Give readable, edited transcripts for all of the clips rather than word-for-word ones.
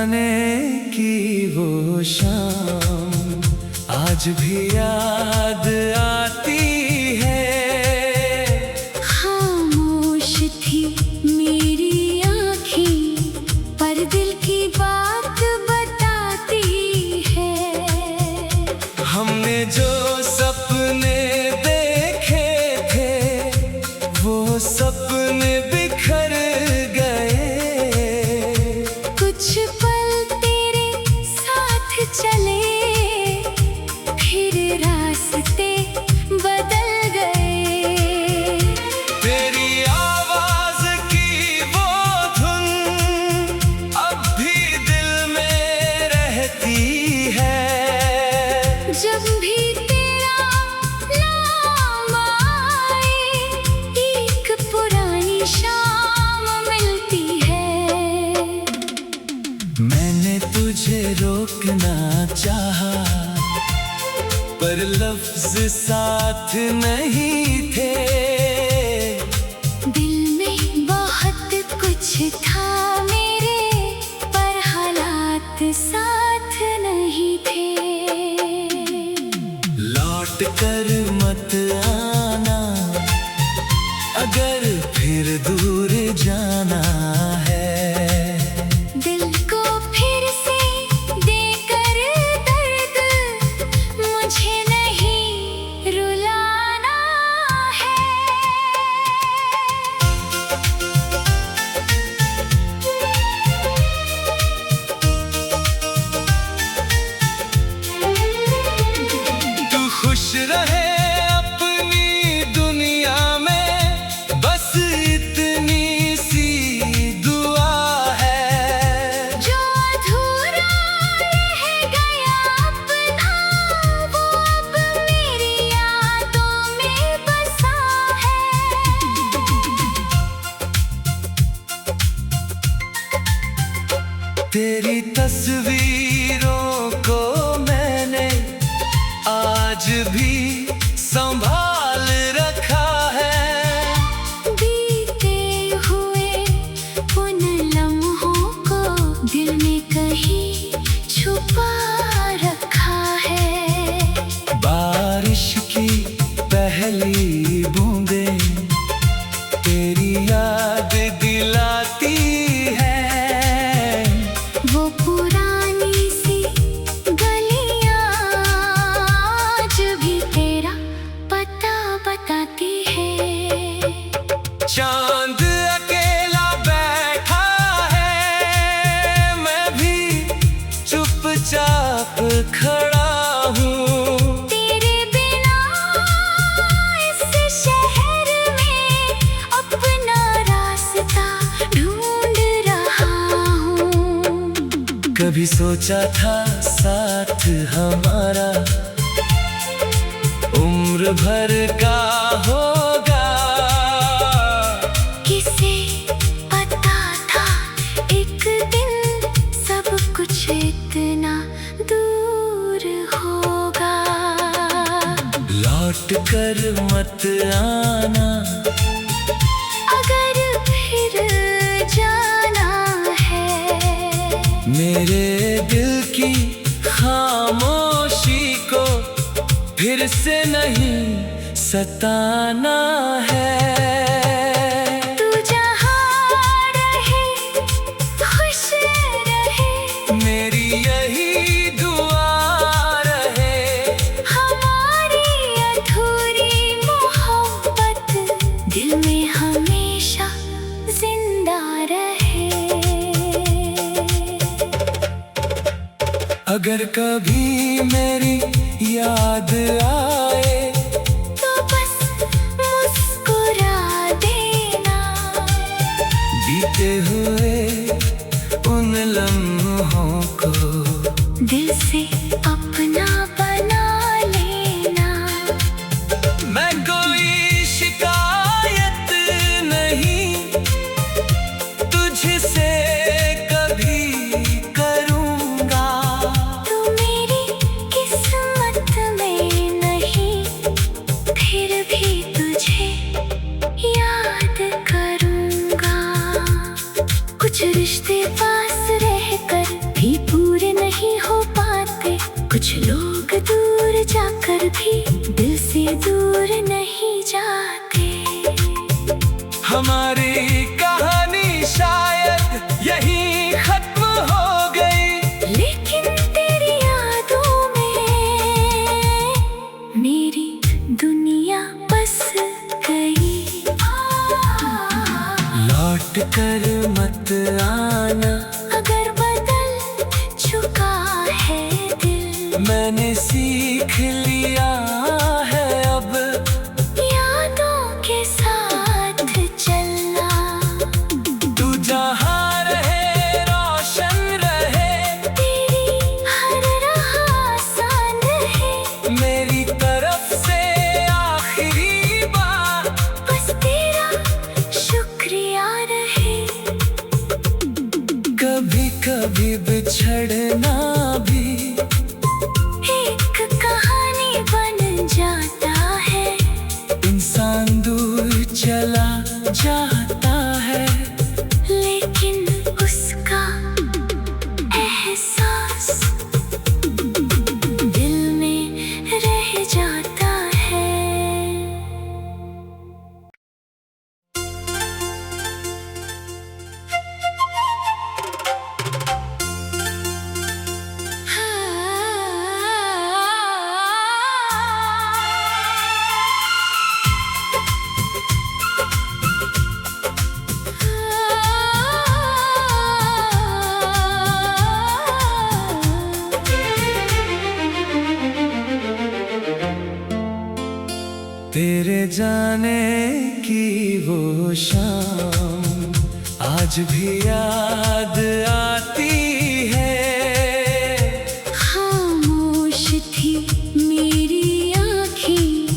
जाने की वो शाम आज भी याद आती है। खामोश थी मेरी आँखें पर दिल की बात बताती है। हमने जो सपने देखे थे वो सपने बिखर गए। कुछ पल तेरे साथ चले फिर रास्ते बदल गए। तेरी आवाज की वो धुन अब भी दिल में रहती है। जब भी तेरा नाम आए एक पुरानी शाम मिलती है। मैंने तुझे रोकना चाहा पर लफ्ज साथ नहीं थे। दिल में बहुत कुछ था मेरे पर हालात साथ नहीं थे। लौट कर मत आना अगर फिर दूर जाना है। दिल को फिर से देकर दर्द मुझे नहीं रुलाना है। तू खुश रहे अपनी दुनिया में बस इतनी सी दुआ है। जो अधूरा रह गया अपना वो अब मेरी यादों में बसा है। तेरी तस्वीरों को मैंने आज भी संभाल रखा है। बीते हुए उन लम्हों को दिल में कहीं छुपा रखा है। बारिश की पहली बूंदें तेरी याद दिलाती है। वो पुरानी सी गलियां आज भी तेरा पता बताती है। चांद अकेला बैठा है मैं भी चुपचाप खड़ा हूँ। तेरे बिना इस शहर में अपना रास्ता ढूंढ रहा हूँ। कभी सोचा था साथ हमारा उम्र भर का होगा। किसे पता था एक दिन सब कुछ इतना दूर होगा। लौट कर मत आना अगर फिर जाना है। मेरे दिल की खामोशी को फिर से नहीं सताना है। तू जहाँ रहे खुश रहे मेरी यही दुआ रहे। हमारी अधूरी मोहब्बत दिल में हमेशा जिंदा रहे। अगर कभी मेरी याद आए तो बस मुस्कुरा देना। बीते हुए उन लम्हों को दिल से अपना बना लेना। मैं कोई शिकायत नहीं तुझसे कभी करूँगा। तू मेरी किस्मत में नहीं फिर भी तुझे याद करूँगा। कुछ रिश्ते पास रहकर कर भी दिल से दूर नहीं जाते। हमारी कहानी शायद यहीं खत्म हो गई, लेकिन तेरी यादों में मेरी दुनिया बस गई। लौट कर मत आना अगर बदल चुका है दिल, मैंने सीख लिया है अब यादों के साथ चलना। तू जहाँ रहे रोशन रहे, तेरी हर राह आसान है, मेरी तरफ से आखिरी बार बस तेरा शुक्रिया रहे। कभी कभी बिछड़ना भी एक कहानी बन जाता है, इंसान दूर चला जाता है, लेकिन उसका एहसास दिल में रह जाता है। तेरे जाने की वो शाम आज भी याद आती है। खामोश थी मेरी आँखें,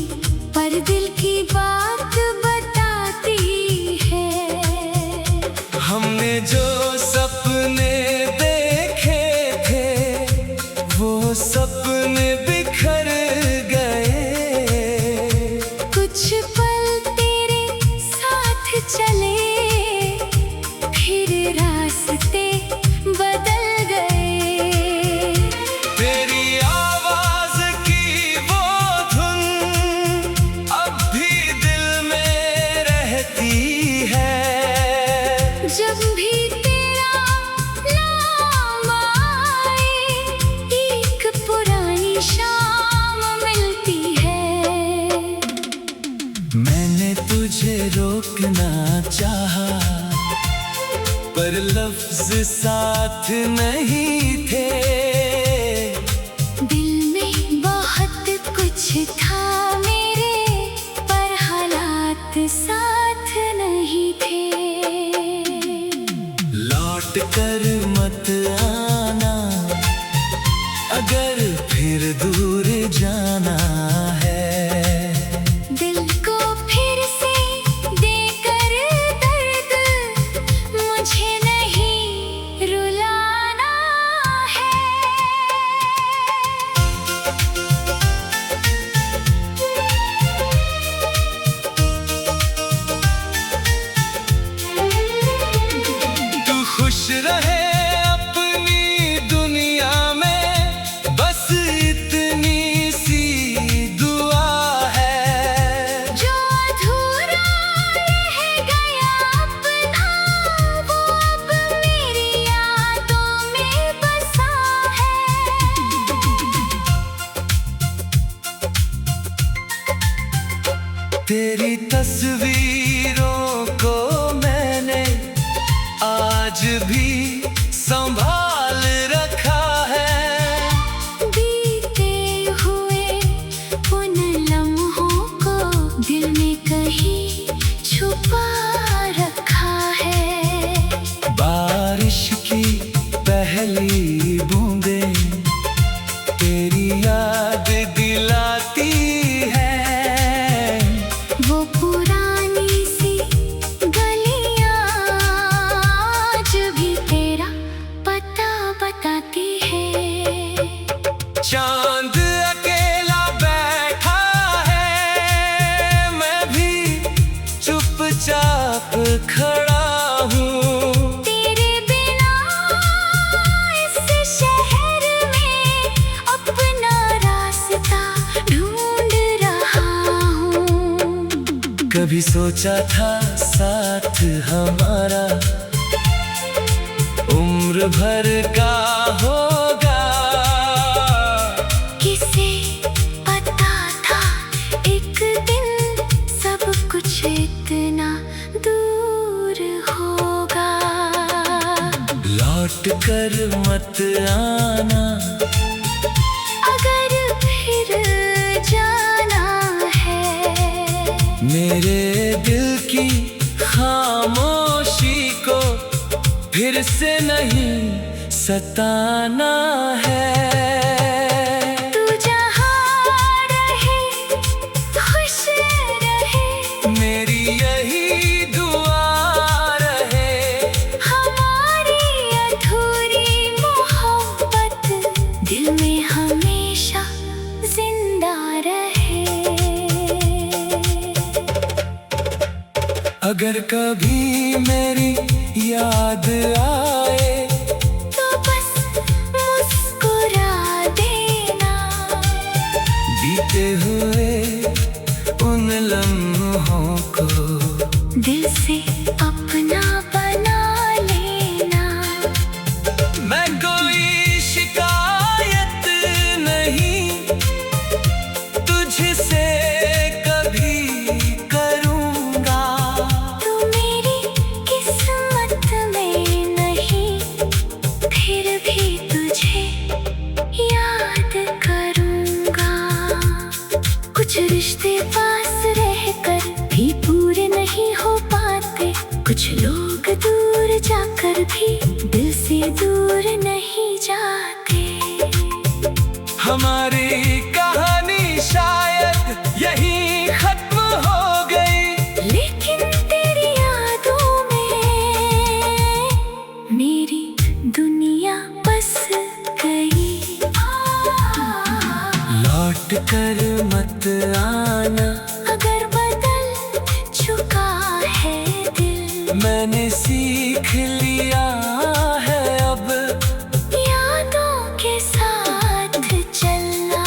पर दिल की बात बताती है। हमने जो सपने देखे थे, वो सपने बिखर गए। कुछ पल तेरे साथ चले, फिर रास्ते बदल गए। तेरी आवाज की वो धुन अब भी दिल में रहती है। जब भी तेरा नाम आए, एक पुरानी शाम मिलती है। मैंने तुझे रोकना चाहा, पर लफ्ज साथ नहीं थे। दिल में बहुत कुछ था मेरे, पर हालात साथ नहीं थे। लौट कर मत आना अगर फिर दूर जाना है। दिल को फिर से देकर दर्द मुझे नहीं रुलाना है। तू खुश रहे अपनी दुनिया में, बस इतनी सी दुआ है। जो अधूरा रह गया अपना, वो अब मेरी यादों में बसा है। तेरी तस्वीरों को मैंने आज भी संभाल रखा है। बीते हुए उन लम्हों को दिल में कहीं छुपा रखा है। बारिश की पहली बूंदें तेरी याद दिलाती है। वो पुरानी सी गलियां आज भी तेरा पता बताती है। चांद अकेला बैठा है, मैं भी चुपचाप खड़ा हूँ। तेरे बिना इस शहर में अपना रास्ता ढूंढ कभी सोचा था साथ हमारा उम्र भर का होगा। किसे पता था एक दिन सब कुछ इतना दूर होगा। लौट कर मत आना अगर फिर जाना है। मेरे दिल की खामोशी को फिर से नहीं सताना है। तू जहाँ रहे खुश रहे, मेरी यही दुआ रहे। हमारी अधूरी मोहब्बत दिल में हमेशा जिंदा रहे। अगर कभी मेरी याद आए तो बस मुस्कुरा देना। बीते हुए उन लम्हों को दिल से अपना बना लेना। मैं कोई शिकायत नहीं तुझसे कभी करूँगा। तू मेरी किस्मत में नहीं, फिर भी तुझे याद करूँगा। कुछ रिश्ते पास रहकर भी पूरे नहीं हो पाते, कुछ लोग दूर जाकर भी दिल से दूर नहीं जाते। हमारी कहानी शायद यहीं खत्म हो गई, लेकिन तेरी यादों में मेरी दुनिया बस गई। लौट कर मत आना अगर बदल चुका है दिल, मैंने सीख लिया है अब यादों के साथ चलना।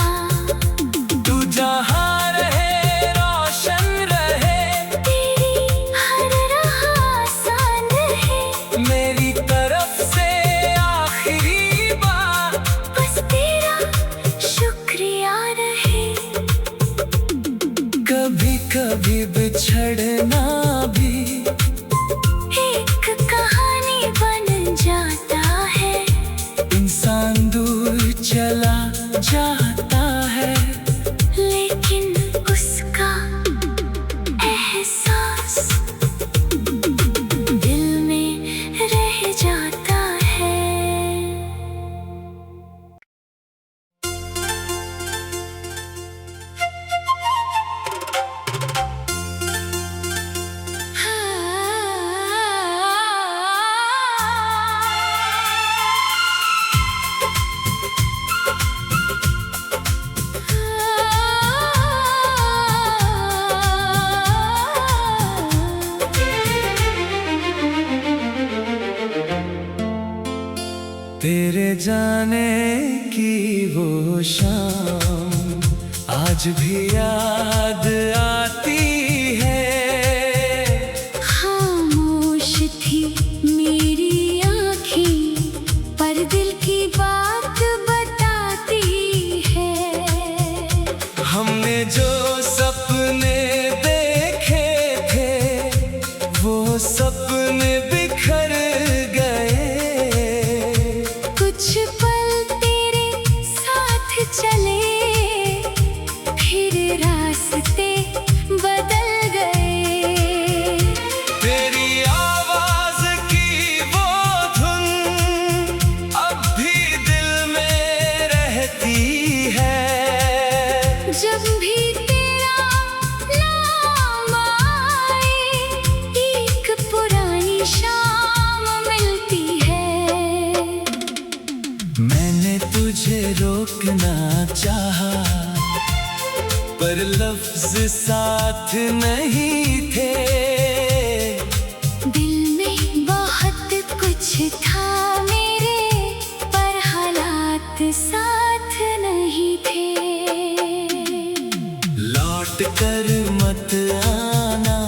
तू जहाँ रहे रोशन रहे, तेरी हर राह आसान है। मेरी तरफ से आखिरी बार बस तेरा शुक्रिया रहे। कभी कभी बिछड़ना भी एक कहानी बन जाता है। इंसान दूर चला जाता है, लेकिन उसका एहसास दिल में रह जाता है। तेरे जाने की वो शाम आज भी याद आती है। खामोश थी मेरी आँखें, पर दिल की बात बताती है। हमने जो सपने देखे थे वो सपने बिखर गए। कुछ पल तेरे साथ चले, फिर रास्ते बदल गए। तेरी आवाज की वो धुन अब भी दिल में रहती है। जब भी तेरा नाम आए, एक पुरानी शाम मिलती है। मैंने तुझे रोकना चाहा पर लफ्ज साथ नहीं थे। दिल में बहुत कुछ था मेरे, पर हालात साथ नहीं थे। लौट कर मत आना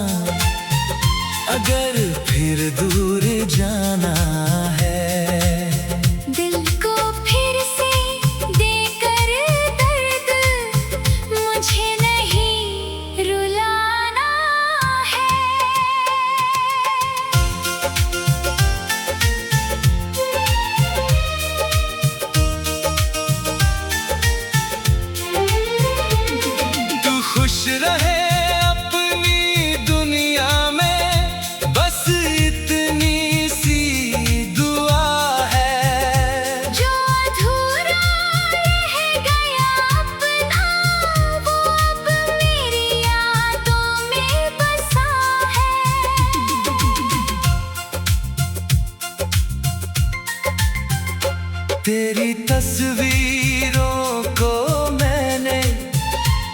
तस्वीरों को मैंने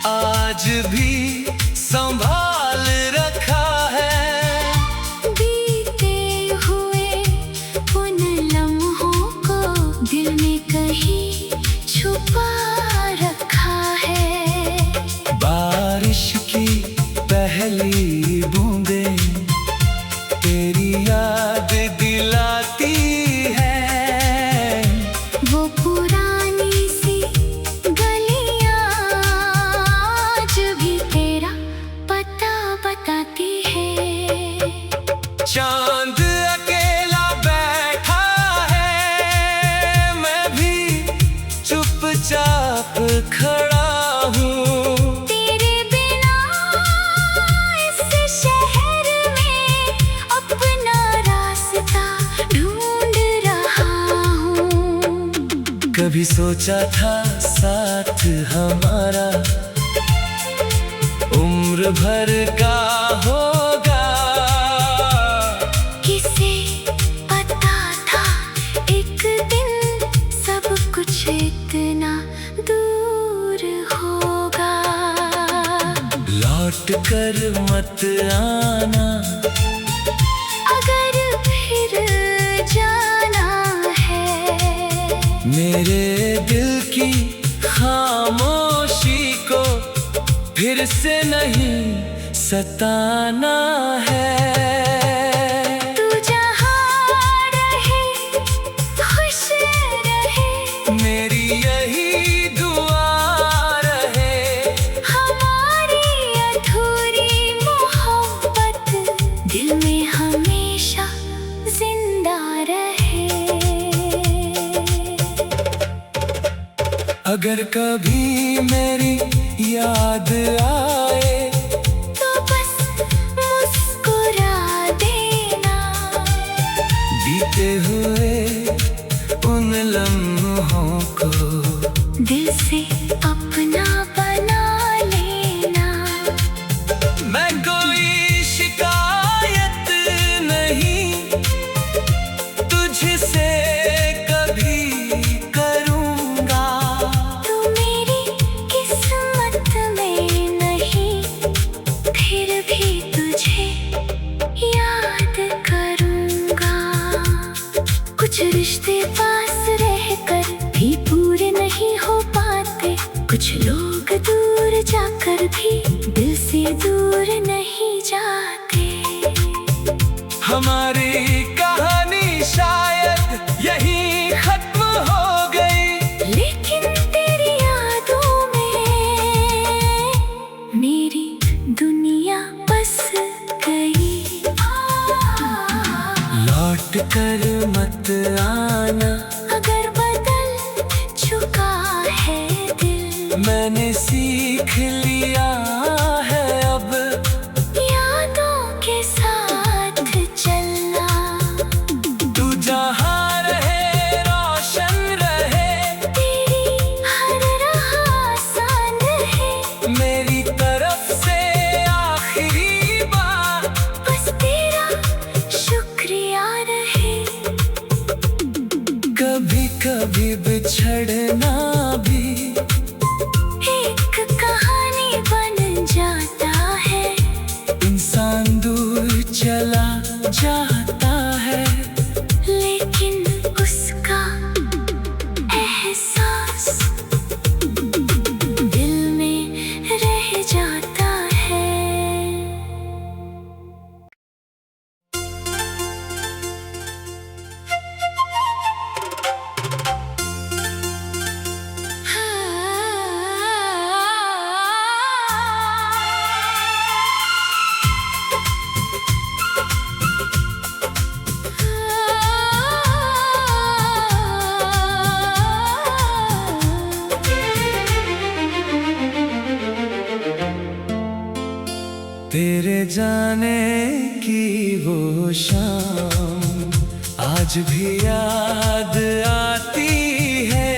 आज भी संभाल रखा है। बीते हुए उन लम्हों को दिल में कहीं छुपा रखा है। बारिश की पहली बूंदें तेरी याद दिलाती है। वो पुरानी सी गलियां आज भी तेरा पता बताती है। चांद अकेला बैठा है, मैं भी चुपचाप खड़ा हूँ। तेरे बिना इस शहर में अपना रास्ता ढूंढ रहा हूँ। कभी सोचा था साथ हमारा उम्र भर का होगा। किसे पता था एक दिन सब कुछ इतना दूर होगा। लौट कर मत आना अगर फिर जाना है। मेरे दिल की खामोशी को फिर से नहीं सताना है। तू जहाँ रहे खुश रहे, मेरी यही दुआ रहे। हमारी अधूरी मोहब्बत दिल में हमेशा जिंदा रहे। अगर कभी मेरी याद आए तो बस मुस्कुरा देना। बीते हुए उन लम्हों को दिल से अपना बना लेना। मैं कोई शिकायत नहीं तुझसे कभी करूँगा। तू मेरी किस्मत में नहीं, फिर भी तुझे याद करूँगा। कुछ रिश्ते पास रहकर भी पूरे नहीं हो पाते, कुछ लोग दूर जाकर भी दिल से दूर नहीं जाते। हमारी कहानी शायद यहीं खत्म हो गई, लेकिन तेरी यादों में मेरी दुनिया बस गई। लौट कर मत आना अगर बदल चुका है दिल, मैंने सीख लिया है अब यादों के साथ चलना। तू जहाँ रहे रोशन रहे, तेरी हर राह आसान है। मेरी तरफ से आखिरी बार बस तेरा शुक्रिया रहे। कभी कभी बिछड़ना भी एक कहानी बन जाता है। इंसान दूर चला जाता है, लेकिन उसका एहसास दिल में रह जाता है। तेरे जाने की वो शाम आज भी याद आती है।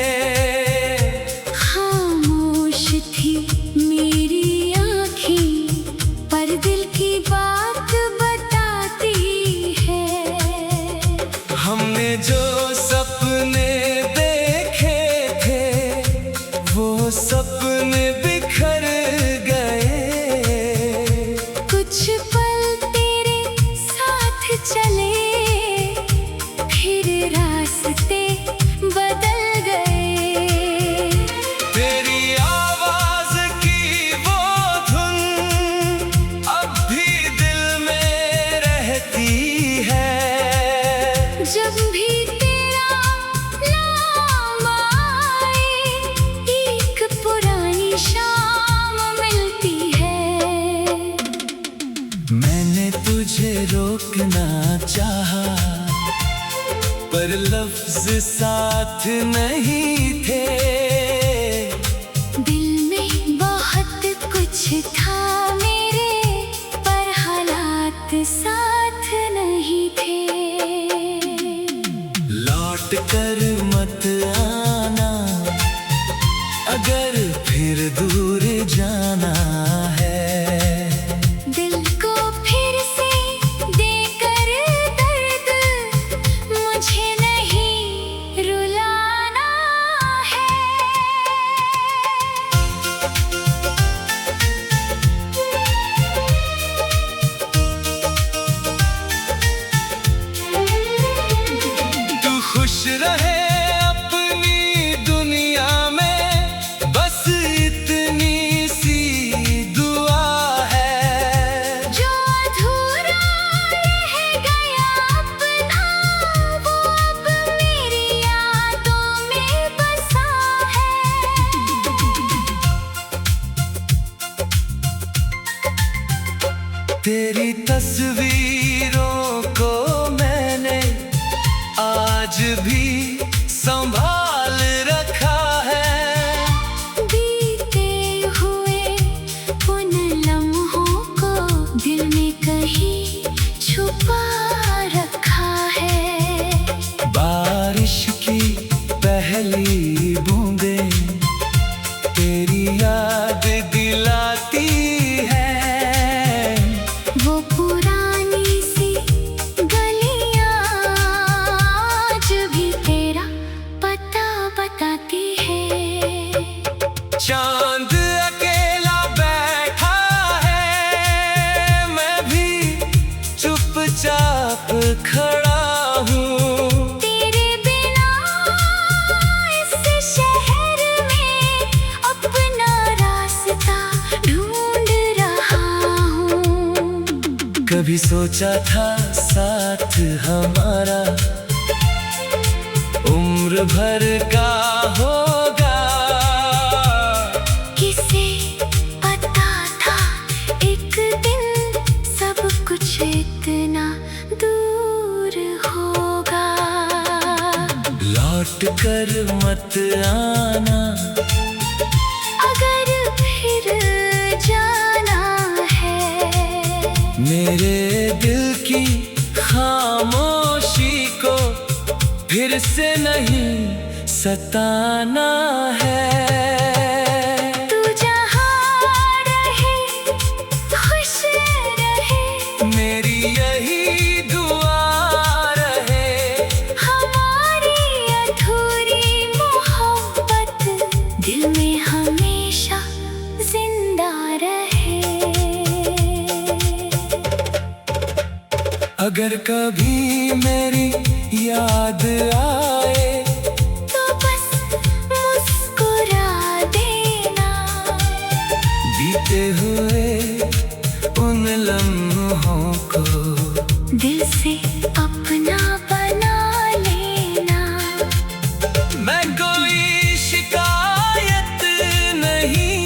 खामोश थी मेरी आँखें, पर दिल की बात बताती है। हमने जो सपने देखे साथ नहीं थे। दिल में बहुत कुछ था मेरे, पर हालात साथ नहीं थे। लौट कर मत आना अगर फिर दूर जाना है। दिल को फिर से देकर दर्द मुझे नहीं रुलाना है। तू खुश रहे अपनी दुनिया में, बस इतनी सी दुआ है। जो अधूरा रह गया अपना, वो अब मेरी यादों में बसा है। तेरी तस्वीरों को मैंने आज भी संभाल रखा है। बीते हुए उन लम्हों को दिल में कहीं छुपा रखा है। बारिश की पहली बूंदें तेरी याद दिलाती है। वो पुरानी सी गलियां आज भी तेरा पता बताती है। चांद अकेला बैठा है, मैं भी चुपचाप खड़ा हूँ। तेरे बिना इस शहर में अपना रास्ता ढूंढ रहा हूँ। कभी सोचा था साथ हमारा उम्र भर का होगा। किसे पता था एक दिन सब कुछ इतना दूर होगा। लौट कर मत आना अगर फिर जाना है। मेरे दिल की खामोशी को फिर से नहीं सताना है। तू जहाँ रहे खुश रहे, मेरी यही दुआ रहे। हमारी अधूरी मोहब्बत दिल में हमेशा जिंदा रहे। अगर कभी मेरी याद आए तो बस मुस्कुरा देना। बीते हुए उन लम्हों को दिल से अपना बना लेना। मैं कोई शिकायत नहीं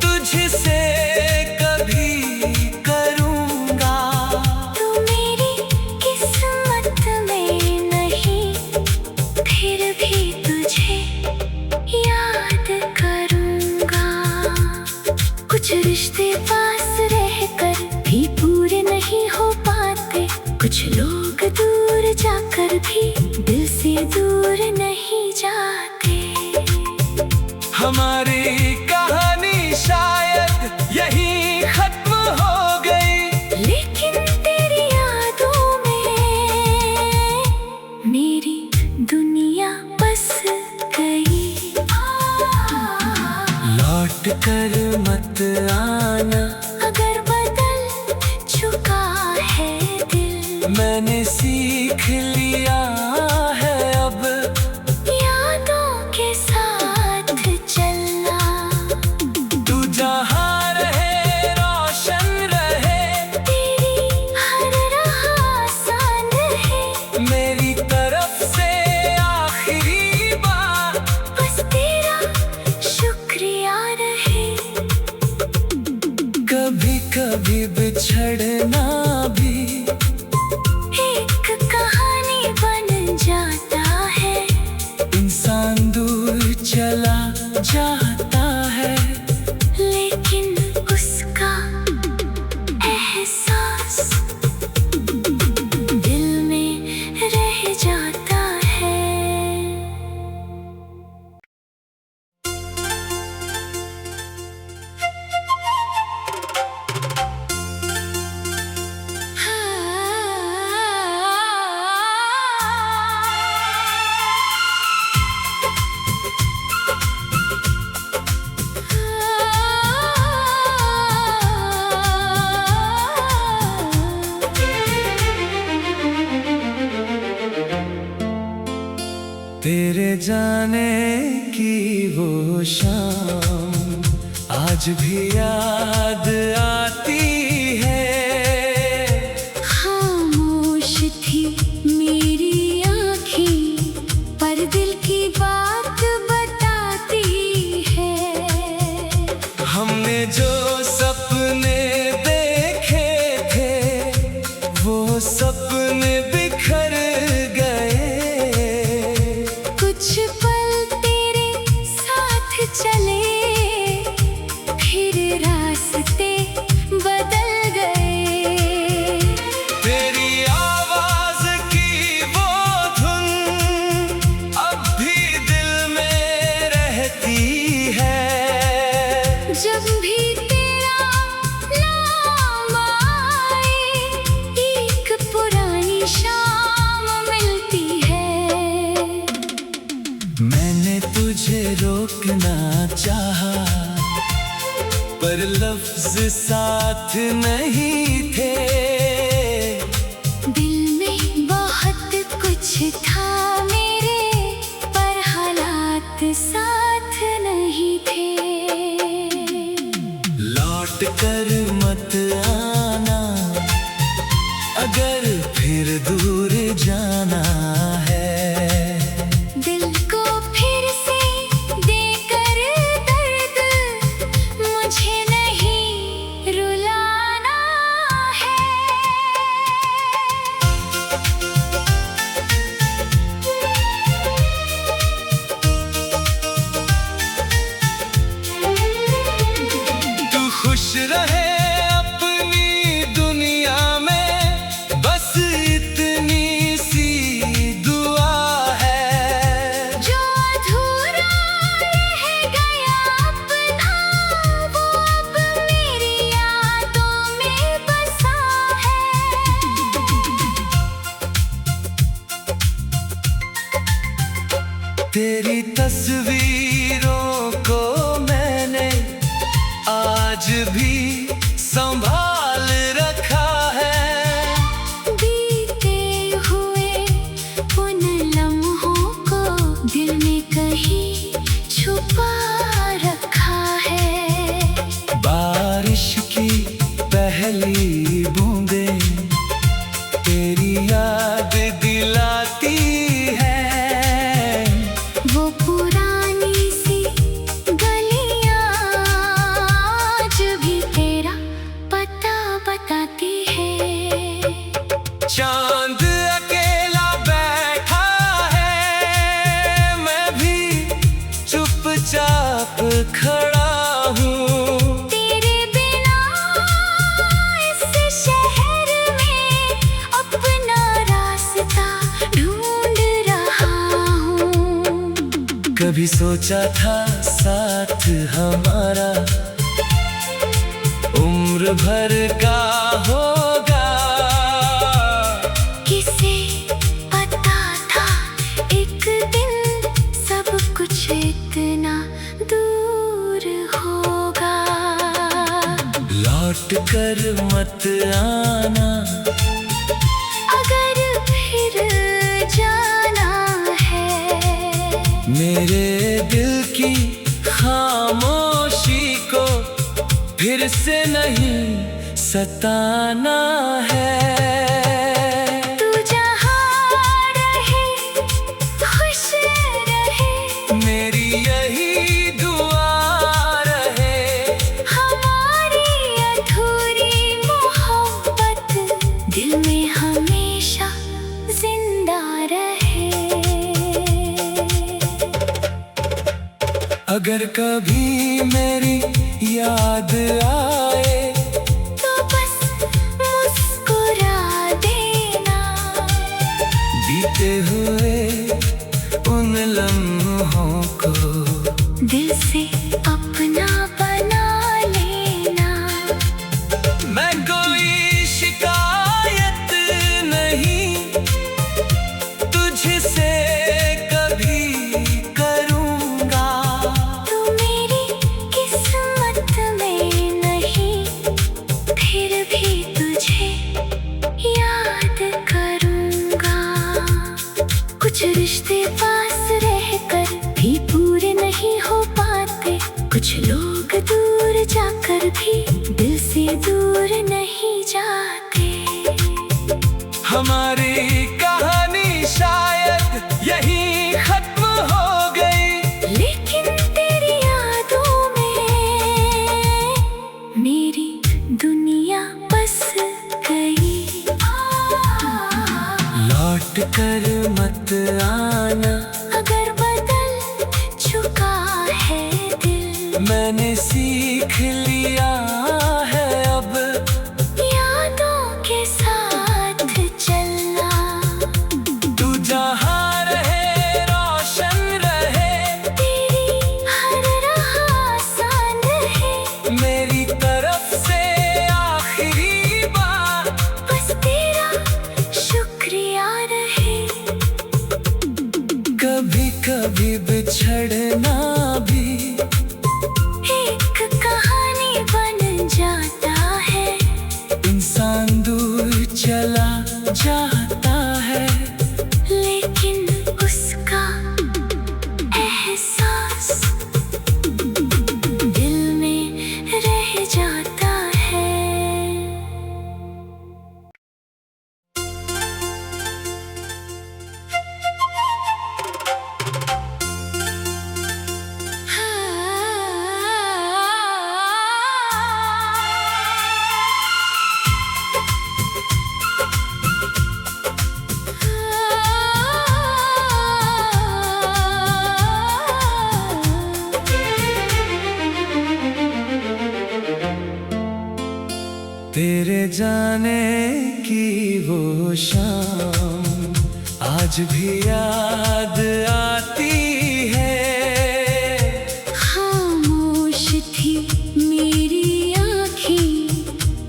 तुझसे कभी करूँगा। तू मेरी किस्मत में नहीं, फिर भी तुझे याद करूँगा। कुछ रिश्ते पास रहकर भी पूरे नहीं हो पाते, कुछ लोग दूर जाकर भी दिल से दूर नहीं जाते। हमारी कहानी शायद यही खत्म हो गई, लेकिन तेरी यादों में मेरी दुनिया बस गई। लौट कर मत आना अगर बदल चुका है दिल, मैंने सीख लिया है अब यादों के साथ चलना। तू जहाँ रहे रोशन रहे, तेरी हर राह आसान है। मेरी तरफ से आखिरी बार बस तेरा शुक्रिया रहे। कभी कभी बिछड़ना भी एक कहानी इंसान दूर चला जाता है, लेकिन उसका एहसास दिल में रह जाता है। तेरे जाने की वो शाम आज भी याद आती है। खामोश थी मेरी आँखें, पर दिल की बात बताती है। हमने जो सपने देखे थे, वो सपने बिखर गए। कुछ पल तेरे साथ चले, फिर रास्ते बदल गए। तेरी आवाज की वो धुन अब भी दिल में रहती है। जब भी तेरा नाम आए, एक पुरानी शाम मिलती है। मैंने तुझे रोकना चाहा, पर लफ्ज साथ नहीं थे। दिल में बहुत कुछ था मेरे, पर हालात साथ नहीं थे। लौट कर मत आना, अगर फिर दूर जाना है। दिल को फिर से देकर दर्द मुझे नहीं रुलाना है। तू खुश रहे अपनी दुनिया में, बस इतनी सी दुआ है। जो अधूरा रह गया अपना, वो अब मेरी यादों में बसा है। तेरी तस्वीरों को मैंने आज भी संभाल रखा है। बीते हुए उन लम्हों को दिल में कहीं छुपा रखा है। बारिश की पहली बूंदें तेरी याद दिलाती है। वो पुरानी सी गलियां आज भी तेरा पता बताती है। चांद अकेला बैठा है, मैं भी चुपचाप खड़ा हूँ। तेरे बिना इस शहर में अपना रास्ता ढूंढ रहा हूँ। कभी सोचा था साथ हमारा उम्र भर का होगा। किसे पता था एक दिन सब कुछ इतना दूर होगा। लौट कर मत आना, अगर फिर जाना है। मेरे दिल की खामोशी को फिर से नहीं सताना है। तू जहाँ रहे खुश रहे, मेरी यही दुआ रहे। हमारी अधूरी मोहब्बत दिल में हमेशा जिंदा रहे। अगर कभी मेरी याद आए तो बस मुस्कुरा देना। बीते हुए उन लम्हों को दिल से अपना बना लेना। मैं कोई शिकायत नहीं तुझसे कभी करूँगा। तू मेरी किस्मत में नहीं, फिर भी तुझे याद करूँगा। कुछ रिश्ते पास रहकर भी पूरे नहीं हो पाते, कुछ लोग दूर जाकर भी दिल से दूर नहीं जाते। हमारी कहानी शायद यहीं खत्म हो गई, लेकिन तेरी यादों में मेरी दुनिया बस गई। लौट कर मत आना अगर बदल चुका है दिल, मैंने सीख लिया है अब यादों के साथ चलना। तू जहाँ रहे रोशन रहे, तेरी हर राह आसान है, मेरी तरफ से आखिरी बार बस तेरा शुक्रिया रहे। कभी कभी बिछड़ना भी एक कहानी बन जाता है, इंसान दूर चला जाता है, लेकिन उसका एहसास दिल में रह जाता है। तेरे जाने की वो शाम आज भी याद आती है। खामोश थी मेरी आँखें,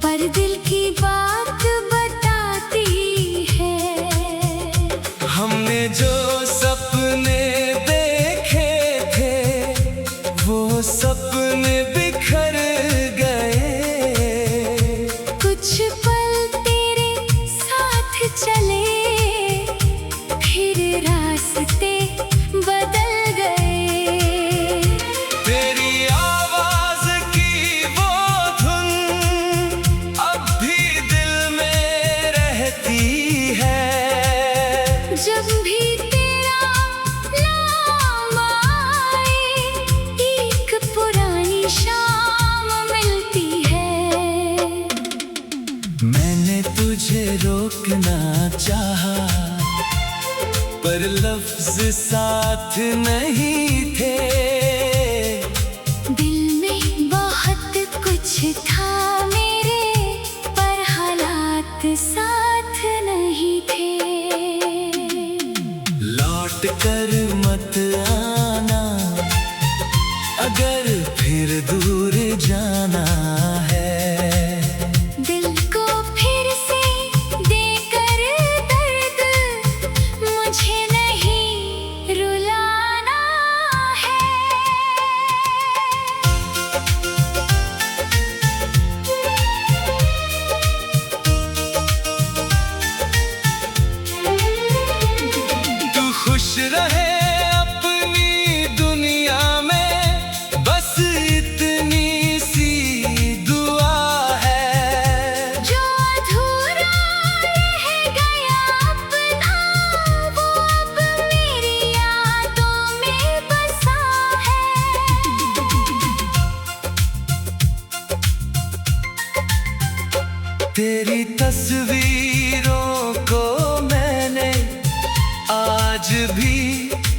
पर दिल की बात बताती है। हमने जो सपने देखे थे वो सपने बिखर गए। कुछ पल तेरे साथ चले, फिर रास्ते बदल गए। तेरी आवाज की वो धुन अब भी दिल में रहती है। जब भी तेरा नाम आए, एक पुरानी शाम मिलती है। मैंने तुझे रोकना चाहा पर लफ्ज साथ नहीं थे। दिल में बहुत कुछ था मेरे, पर हालात साथ नहीं थे। लौट कर मत आना अगर फिर दूर जाना है। दिल को फिर से देकर दर्द मुझे नहीं रुलाना है। तू खुश रहे अपनी दुनिया में, बस इतनी सी दुआ है। जो अधूरा रह गया अपना, वो अब मेरी यादों में बसा है। तेरी तस्वीरों को मैंने आज भी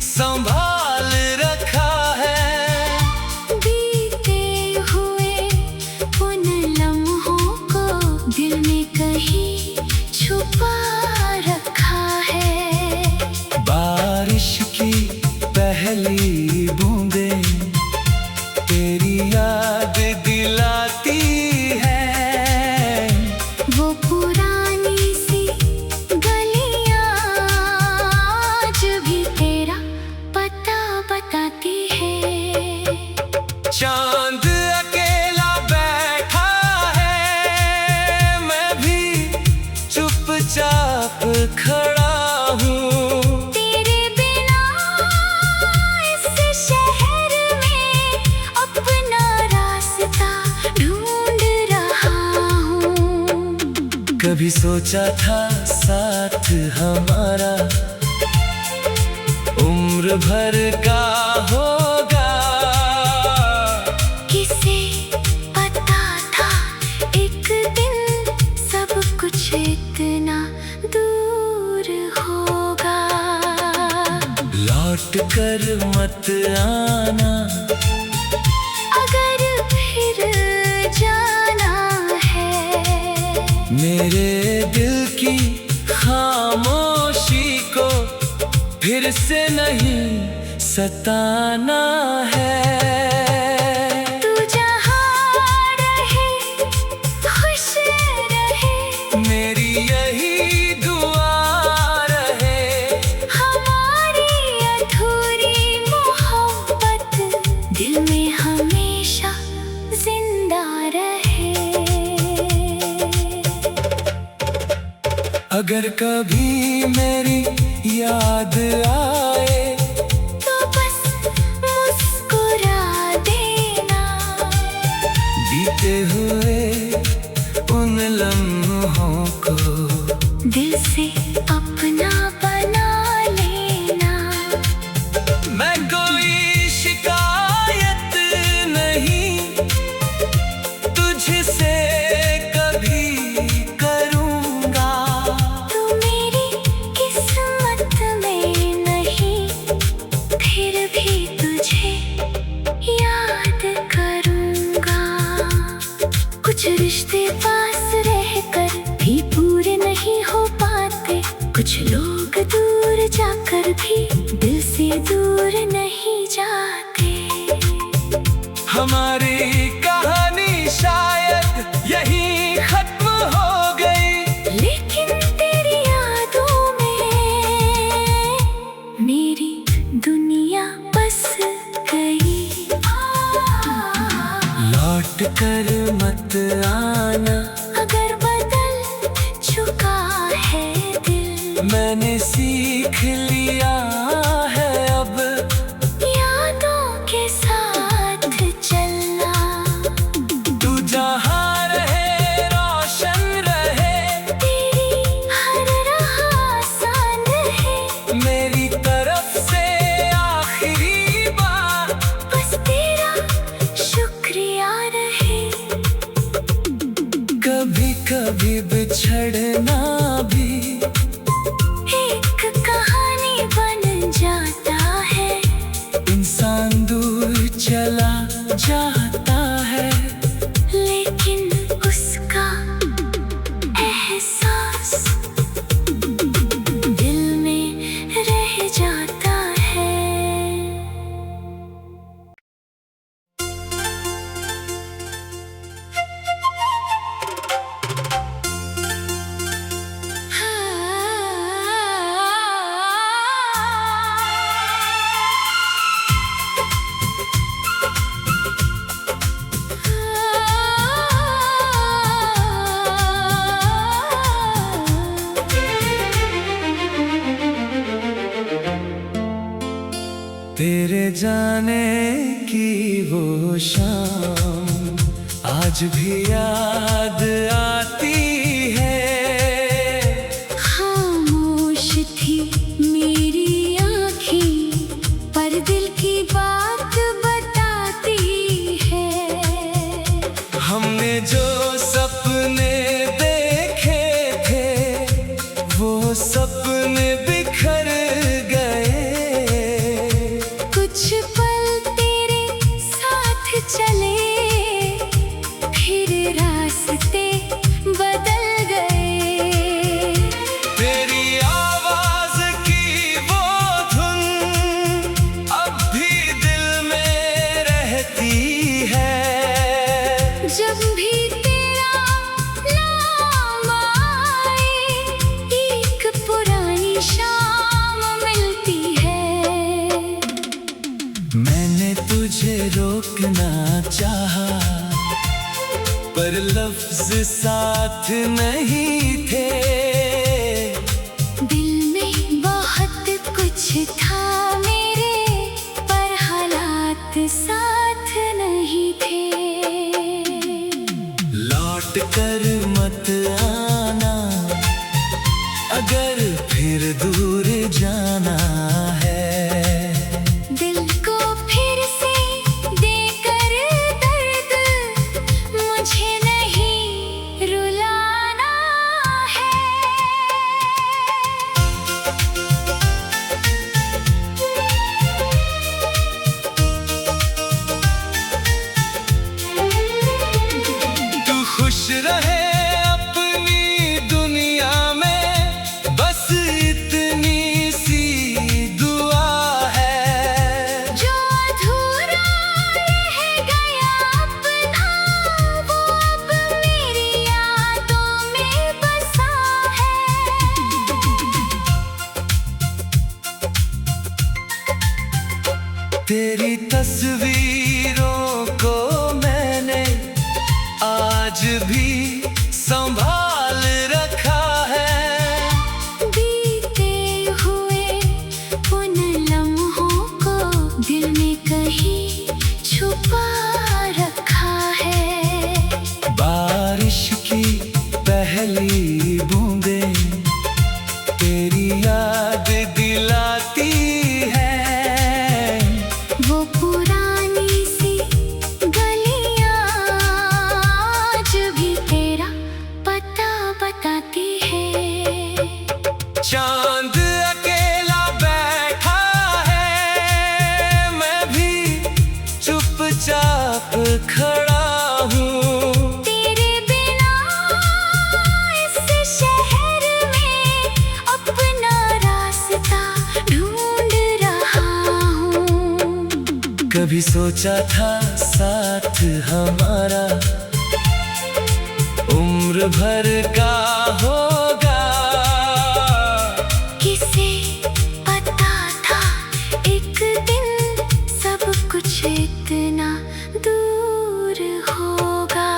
संभाल रखा है। कभी सोचा था साथ हमारा उम्र भर का होगा। किसे पता था एक दिन सब कुछ इतना दूर होगा। लौट कर मत आना अगर फिर जाना है। मेरे दिल की खामोशी को फिर से नहीं सताना है। तू जहाँ रहे खुश रहे, मेरी यही दुआ रहे। हमारी अधूरी मोहब्बत दिल में हमेशा जिंदा रहे। अगर कभी मेरी याद आए तो बस मुस्कुरा देना। बीते हुए उन लम्हों को दिल से अपना बना लेना। मैं कोई शिकायत नहीं तुझसे कभी करूँगा। तू मेरी किस्मत में नहीं, फिर भी तुझे याद करूँगा। कुछ रिश्ते पास रहकर भी पूरे नहीं हो पाते, कुछ लोग दूर जाकर भी दिल से दूर नहीं जाते। हमारी कहानी शायद यहीं खत्म हो गई, लेकिन तेरी यादों में मेरी दुनिया बस गई। लौट कर मत आना अगर बदल चुका है दिल, मैंने सीख लिया है अब यादों के साथ चलना। तू जहाँ रहे रोशन रहे, तेरी हर राह आसान है। मेरी तरफ से आखिरी बार बस तेरा शुक्रिया रहे। कभी कभी बिछड़ना भी एक कहानी बन जाता है। इंसान दूर चला जाता है, लेकिन उसका एहसास दिल में रह जाता है। तेरे जाने की वो शाम आज भी याद आती है। खामोश थी मेरी आँखें, पर दिल की बात बताती है। हमने जो सपने देखे थे वो सपने बिखर गए। कुछ पल तेरे साथ चले, फिर रास्ते बदल गए। तेरी आवाज की वो धुन अब भी दिल में रहती है। जब भी तेरा नाम आए, एक पुरानी शाम मिलती है। मैंने तुझे रोकना चाहा पर लफ्ज साथ नहीं थे। दिल में बहुत कुछ था मेरे, पर हालात साथ नहीं थे। लौट कर मत आना तस्वीरों को मैंने आज भी संभाल रखा है। बीते हुए उन लम्हों को दिल में कहीं छुपा रखा है। बारिश की पहली बूंदें तेरी याद दिलाती है। वो पुरानी सी गलियां आज भी तेरा पता बताती है। चांद अकेला बैठा है, मैं भी चुपचाप खड़ा हूँ। तेरे बिना इस शहर में अपना रास्ता ढूंढ रहा हूँ। कभी सोचा था साथ हमारा उम्र भर का होगा। किसे पता था एक दिन सब कुछ इतना दूर होगा।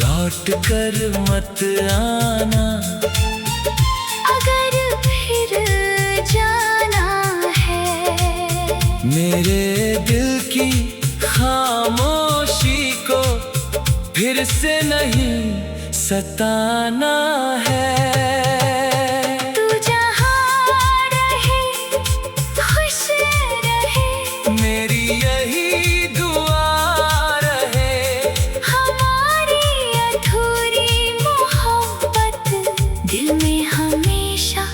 लौट कर मत आना अगर फिर जाना है। मेरे दिल की खामोशी को फिर से नहीं सताना है। तू जहाँ रहे खुश रहे, मेरी यही दुआ रहे। हमारी अधूरी मोहब्बत दिल में हमेशा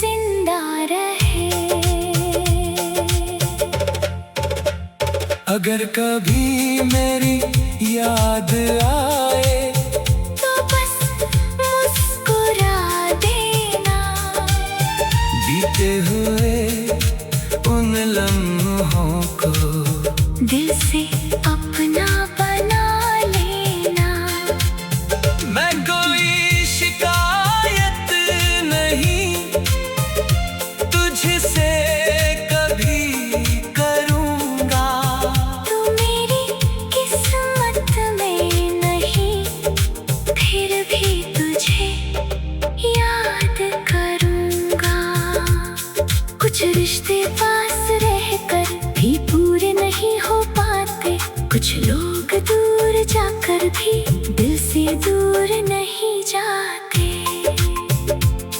जिंदा रहे। अगर कभी मेरी याद आए तो बस मुस्कुरा देना। बीते हुए उन लम्हों को दिल से अपना बना लेना। मैं कोई शिकायत नहीं तुझसे कभी करूँगा। तू मेरी किस्मत में नहीं, फिर भी तुझे याद करूँगा। कुछ रिश्ते पास रहकर भी पूरे नहीं हो पाते, कुछ लोग दूर जाकर भी दिल से दूर नहीं जाते।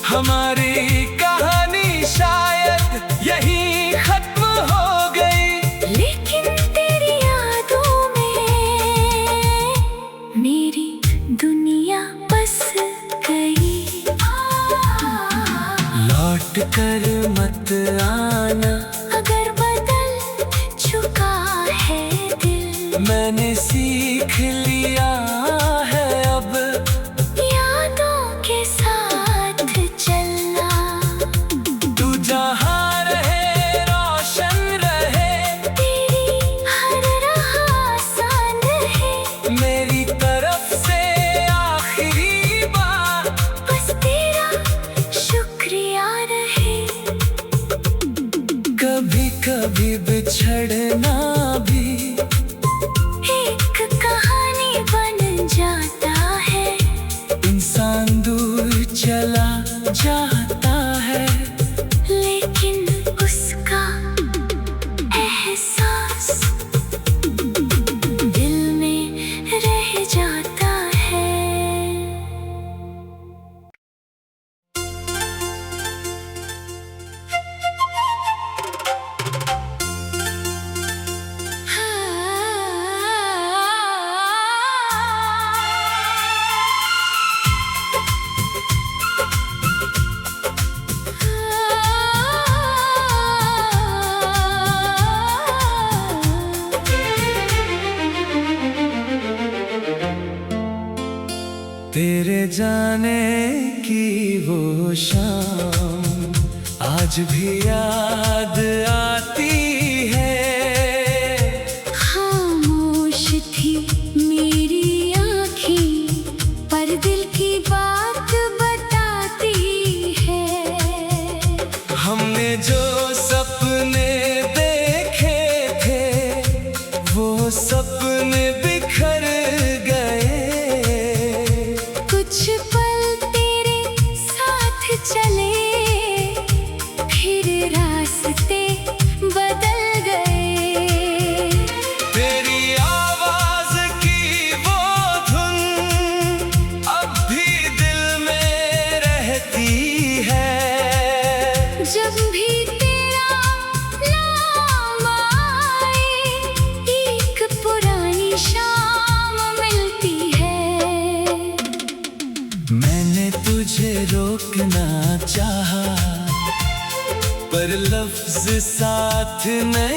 हमारी कहानी शायद यहीं खत्म हो गई, लेकिन तेरी यादों में मेरी दुनिया बस गई। लौट कर मत आना अगर बदल चुका है दिल, मैंने सीख लिया है अब यादों के साथ चलना। तू जहाँ रहे रोशन रहे, तेरी हर राह आसान है। मेरी तरफ से आखिरी बार बस तेरा शुक्रिया रहे। कभी कभी बिछड़ना भी एक कहानी बन जाता है। इंसान दूर चला जाता है, लेकिन उसका एहसास दिल में रह जाता है। तेरे जाने की वो शाम आज भी याद आती है। खामोश थी मेरी आँखें, पर दिल की बात बताती है। हमने जो सपने देखे थे सपने बिखर गए। कुछ पल तेरे साथ चले, फिर रास्ते बदल गए। तेरी आवाज की वो धुन अब भी दिल में रहती है। जब भी तेरा नाम आए, एक पुरानी शाम मिलती है। मैंने तुझे रोकना चाहा, पर लफ्ज साथ नहीं